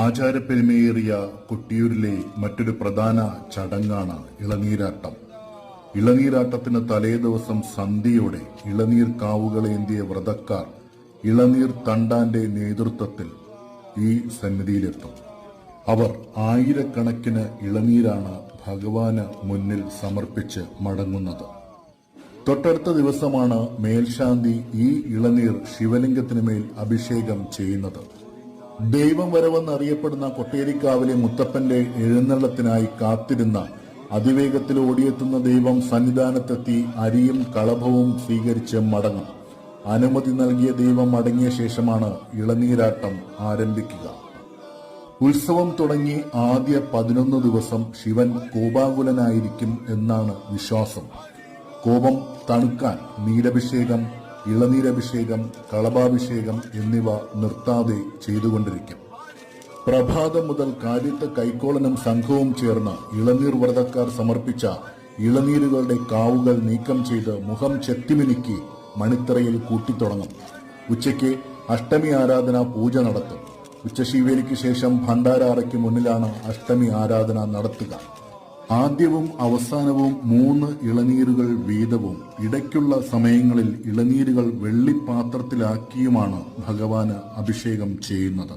ആചാരപ്പെരുമയേറിയ കൊട്ടിയൂരിലെ മറ്റൊരു പ്രധാന ചടങ്ങാണ് ഇളനീരാട്ടം. ഇളനീരാട്ടത്തിന് തലേദിവസം സന്ധ്യയോടെ ഇളനീർ കാവുകളേന്തിയ വ്രതക്കാർ ഇളനീർ തണ്ടാന്റെ നേതൃത്വത്തിൽ ഈ സന്നിധിയിലെത്തും. അവർ ആയിരക്കണക്കിന് ഇളനീരാണ് ഭഗവാന് മുന്നിൽ സമർപ്പിച്ച് മടങ്ങുന്നത്. തൊട്ടടുത്ത ദിവസമാണ് മേൽശാന്തി ഈ ഇളനീർ ശിവലിംഗത്തിന് മേൽ അഭിഷേകം ചെയ്യുന്നത്. ദൈവം വരവെന്നറിയപ്പെടുന്ന കൊട്ടേരിക്കാവിലെ മുത്തപ്പന്റെ എഴുന്നള്ളത്തിനായി കാത്തിരുന്ന അതിവേഗത്തിൽ ഓടിയെത്തുന്ന ദൈവം സന്നിധാനത്തെത്തി അരിയും കളഭവും സ്വീകരിച്ച് മടങ്ങും. അനുമതി നൽകിയ ദൈവം മടങ്ങിയ ശേഷമാണ് ഇളനീരാട്ടം ആരംഭിക്കുക. ഉത്സവം തുടങ്ങി ആദ്യ 11 ദിവസം ശിവൻ കോപാകുലനായിരിക്കും എന്നാണ് വിശ്വാസം. കോപം തണുക്കാൻ നീരഭിഷേകം, ഇളനീരഭിഷേകം, കളഭാഭിഷേകം എന്നിവ നിർത്താതെ ചെയ്തുകൊണ്ടിരിക്കും. പ്രഭാതം മുതൽ കാര്യത്ത് കൈക്കോളനും സംഘവും ചേർന്ന് ഇളനീർ വ്രതക്കാർ സമർപ്പിച്ച ഇളനീരുകളുടെ കാവുകൾ നീക്കം ചെയ്ത് മുഖം ചെത്തിമിനുക്കി മണിത്തറയിൽ കൂട്ടിത്തുടങ്ങും. ഉച്ചയ്ക്ക് അഷ്ടമി ആരാധന പൂജ നടത്തും. ഉച്ചശീവേലിക്ക് ശേഷം ഭണ്ഡാരഅറയ്ക്ക് മുന്നിലാണ് അഷ്ടമി ആരാധന നടത്തുക. ആദ്യവും അവസാനവും 3 ഇളനീരുകൾ വീതവും ഇടയ്ക്കുള്ള സമയങ്ങളിൽ ഇളനീരുകൾ വെള്ളിപ്പാത്രത്തിലാക്കിയുമാണ് ഭഗവാന് അഭിഷേകം ചെയ്യുന്നത്.